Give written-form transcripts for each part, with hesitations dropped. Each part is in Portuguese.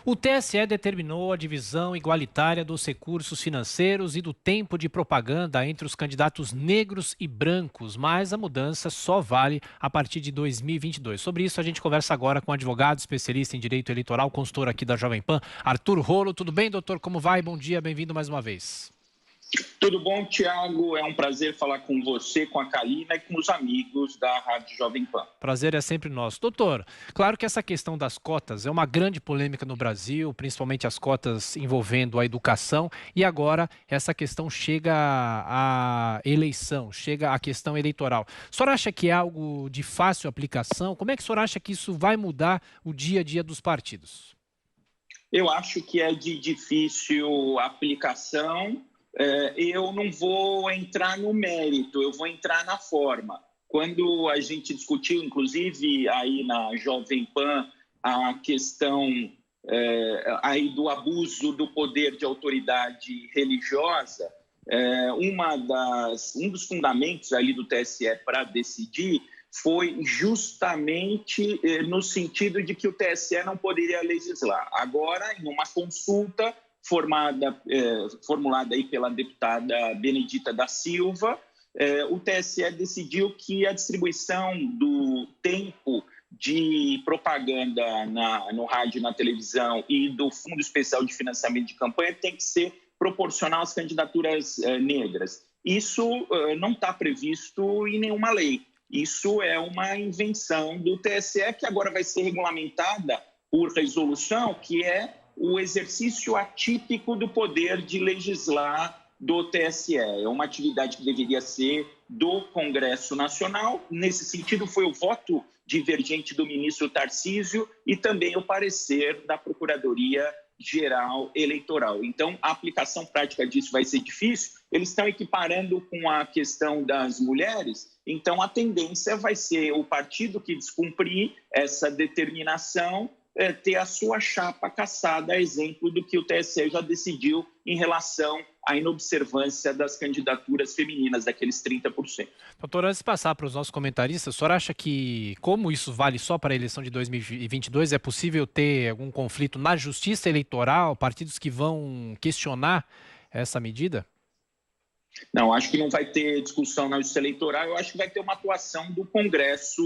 O TSE determinou a divisão igualitária dos recursos financeiros e do tempo de propaganda entre os candidatos negros e brancos, mas a mudança só vale a partir de 2022. Sobre isso, a gente conversa agora com o advogado especialista em direito eleitoral, consultor aqui da Jovem Pan, Arthur Rolo. Tudo bem, doutor? Como vai? Bom dia, bem-vindo mais uma vez. Tudo bom, Tiago? É um prazer falar com você, com a Kalina e com os amigos da Rádio Jovem Pan. Prazer é sempre nosso. Doutor, claro que essa questão das cotas é uma grande polêmica no Brasil, principalmente as cotas envolvendo a educação, e agora essa questão chega à eleição, chega à questão eleitoral. O senhor acha que é algo de fácil aplicação? Como é que o senhor acha que isso vai mudar o dia a dia dos partidos? Eu acho que é de difícil aplicação. Eu não vou entrar no mérito, eu vou entrar na forma. Quando a gente discutiu, inclusive, aí na Jovem Pan, a questão aí do abuso do poder de autoridade religiosa, um dos fundamentos ali do TSE para decidir foi justamente no sentido de que o TSE não poderia legislar. Agora, em uma consulta formulada aí pela deputada Benedita da Silva, o TSE decidiu que a distribuição do tempo de propaganda no rádio e na televisão e do Fundo Especial de Financiamento de Campanha tem que ser proporcional às candidaturas negras. Isso não está previsto em nenhuma lei. Isso é uma invenção do TSE que agora vai ser regulamentada por resolução, que é o exercício atípico do poder de legislar do TSE. É uma atividade que deveria ser do Congresso Nacional. Nesse sentido, foi o voto divergente do ministro Tarcísio e também o parecer da Procuradoria-Geral Eleitoral. Então, a aplicação prática disso vai ser difícil. Eles estão equiparando com a questão das mulheres, então a tendência vai ser o partido que descumprir essa determinação ter a sua chapa cassada, a exemplo do que o TSE já decidiu em relação à inobservância das candidaturas femininas, daqueles 30%. Doutor, antes de passar para os nossos comentaristas, o senhor acha que, como isso vale só para a eleição de 2022, é possível ter algum conflito na justiça eleitoral, partidos que vão questionar essa medida? Não, acho que não vai ter discussão na justiça eleitoral, eu acho que vai ter uma atuação do Congresso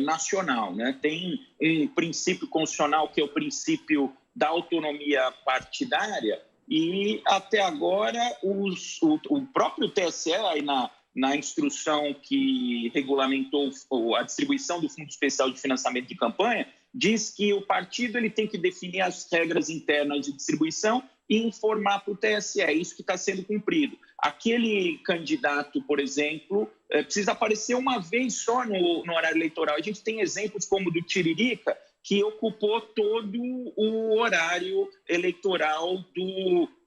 Nacional, né? Tem um princípio constitucional que é o princípio da autonomia partidária e até agora o próprio TSE aí na instrução que regulamentou a distribuição do Fundo Especial de Financiamento de Campanha diz que o partido ele tem que definir as regras internas de distribuição e informar para o TSE. É isso que está sendo cumprido. Aquele candidato, por exemplo, precisa aparecer uma vez só no horário eleitoral. A gente tem exemplos como o do Tiririca, que ocupou todo o horário eleitoral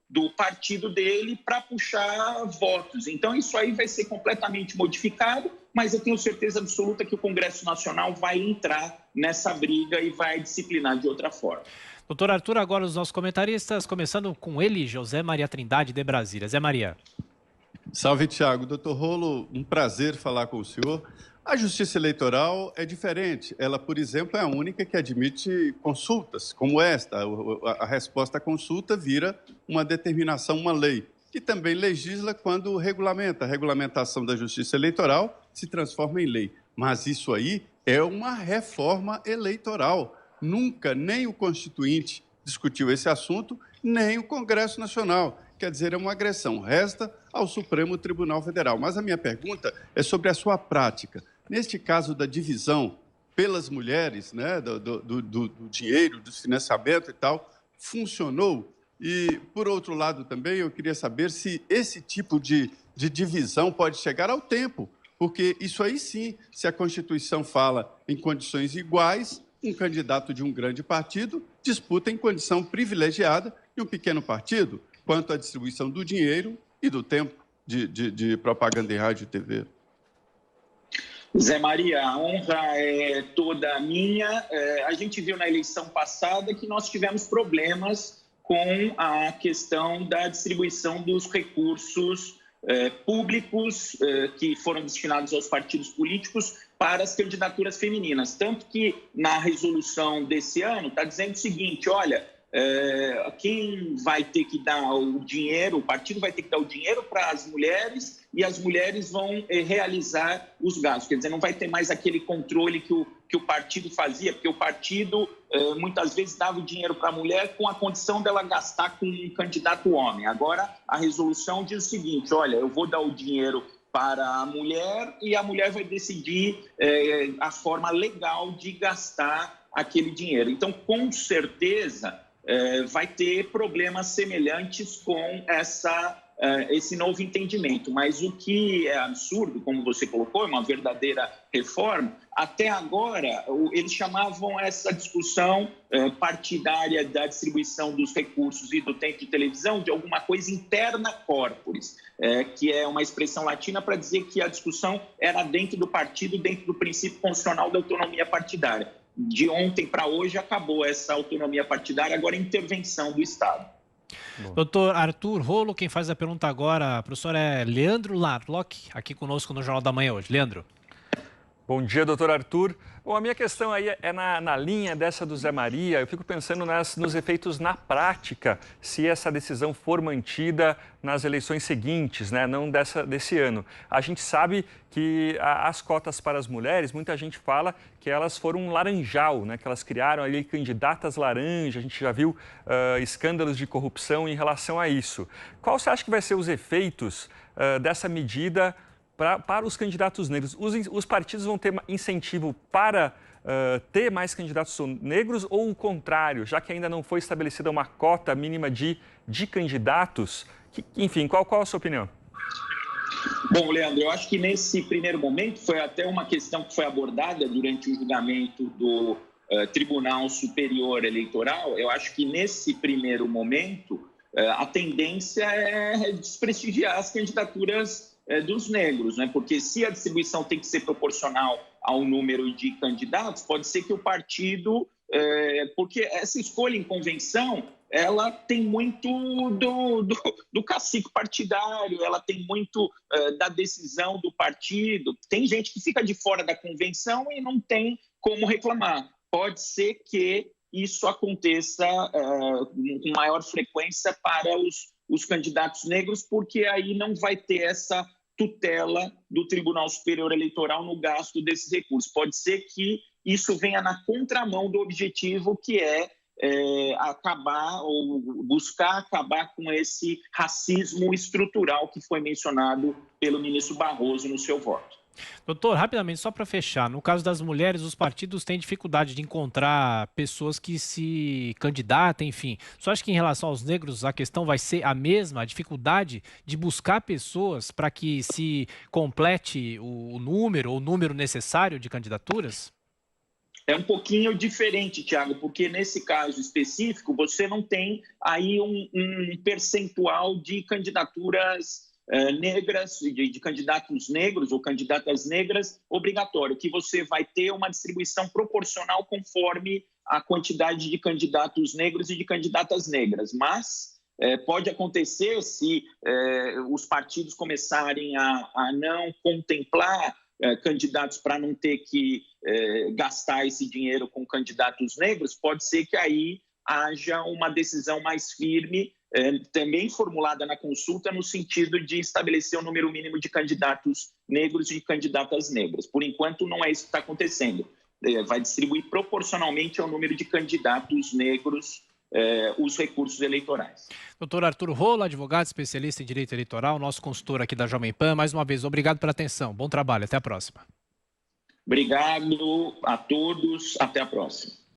do partido dele para puxar votos. Então, isso aí vai ser completamente modificado, mas eu tenho certeza absoluta que o Congresso Nacional vai entrar nessa briga e vai disciplinar de outra forma. Doutor Arthur, agora os nossos comentaristas, começando com ele, José Maria Trindade, de Brasília. Zé Maria. Salve, Tiago. Doutor Rolo, um prazer falar com o senhor. A justiça eleitoral é diferente. Ela, por exemplo, é a única que admite consultas, como esta. A resposta à consulta vira uma determinação, uma lei, que também legisla quando regulamenta. A regulamentação da justiça eleitoral se transforma em lei. Mas isso aí é uma reforma eleitoral. Nunca nem o Constituinte discutiu esse assunto, nem o Congresso Nacional. Quer dizer, é uma agressão. Resta ao Supremo Tribunal Federal. Mas a minha pergunta é sobre a sua prática. Neste caso da divisão pelas mulheres, né, do dinheiro, do financiamento e tal, funcionou? E, por outro lado, também eu queria saber se esse tipo de divisão pode chegar ao tempo, porque isso aí sim, se a Constituição fala em condições iguais, um candidato de um grande partido disputa em condição privilegiada e um pequeno partido, quanto à distribuição do dinheiro e do tempo de propaganda em rádio e TV. Zé Maria, a honra é toda minha. A gente viu na eleição passada que nós tivemos problemas com a questão da distribuição dos recursos públicos que foram destinados aos partidos políticos para as candidaturas femininas. Tanto que na resolução desse ano está dizendo o seguinte, olha, quem vai ter que dar o dinheiro, o partido vai ter que dar o dinheiro para as mulheres e as mulheres vão realizar os gastos. Quer dizer, não vai ter mais aquele controle que o partido fazia, porque o partido muitas vezes dava o dinheiro para a mulher com a condição dela gastar com um candidato homem. Agora, a resolução diz o seguinte: olha, eu vou dar o dinheiro para a mulher e a mulher vai decidir a forma legal de gastar aquele dinheiro. Então, com certeza, vai ter problemas semelhantes com esse novo entendimento. Mas o que é absurdo, como você colocou, é uma verdadeira reforma. Até agora, eles chamavam essa discussão partidária da distribuição dos recursos e do tempo de televisão de alguma coisa interna corporis, que é uma expressão latina para dizer que a discussão era dentro do partido, dentro do princípio constitucional da autonomia partidária. De ontem para hoje acabou essa autonomia partidária, agora é intervenção do Estado. Bom. Doutor Arthur Rolo, quem faz a pergunta agora, professor, é Leandro Larlock, aqui conosco no Jornal da Manhã hoje. Leandro. Bom dia, doutor Arthur. Bom, a minha questão aí é na linha dessa do Zé Maria. Eu fico pensando nos efeitos na prática, se essa decisão for mantida nas eleições seguintes, né? Não desse ano. A gente sabe que as cotas para as mulheres, muita gente fala que elas foram um laranjal, né? Que elas criaram ali candidatas laranja. A gente já viu escândalos de corrupção em relação a isso. Qual você acha que vai ser os efeitos dessa medida para os candidatos negros? Os partidos vão ter incentivo para ter mais candidatos negros ou o contrário, já que ainda não foi estabelecida uma cota mínima de candidatos? Enfim, qual a sua opinião? Bom, Leandro, eu acho que nesse primeiro momento foi até uma questão que foi abordada durante o julgamento do Tribunal Superior Eleitoral. Eu acho que nesse primeiro momento a tendência é desprestigiar as candidaturas dos negros, né? Porque se a distribuição tem que ser proporcional ao número de candidatos, pode ser que o partido, porque essa escolha em convenção, ela tem muito do cacique partidário, ela tem muito da decisão do partido. Tem gente que fica de fora da convenção e não tem como reclamar. Pode ser que isso aconteça com maior frequência para os candidatos negros, porque aí não vai ter essa tutela do Tribunal Superior Eleitoral no gasto desses recursos. Pode ser que isso venha na contramão do objetivo, que é acabar ou buscar acabar com esse racismo estrutural que foi mencionado pelo ministro Barroso no seu voto. Doutor, rapidamente, só para fechar, no caso das mulheres, os partidos têm dificuldade de encontrar pessoas que se candidatem, enfim. Só acho que em relação aos negros a questão vai ser a mesma, a dificuldade de buscar pessoas para que se complete o número necessário de candidaturas? É um pouquinho diferente, Thiago, porque nesse caso específico você não tem aí um percentual de candidaturas negras, de candidatos negros ou candidatas negras obrigatório, que você vai ter uma distribuição proporcional conforme a quantidade de candidatos negros e de candidatas negras. Mas pode acontecer se os partidos começarem a não contemplar candidatos para não ter que gastar esse dinheiro com candidatos negros, pode ser que aí haja uma decisão mais firme, também formulada na consulta, no sentido de estabelecer um número mínimo de candidatos negros e de candidatas negras. Por enquanto, não é isso que está acontecendo. Vai distribuir proporcionalmente ao número de candidatos negros os recursos eleitorais. Doutor Arthur Rolo, advogado especialista em direito eleitoral, nosso consultor aqui da Jovem Pan. Mais uma vez, obrigado pela atenção. Bom trabalho, até a próxima. Obrigado a todos, até a próxima.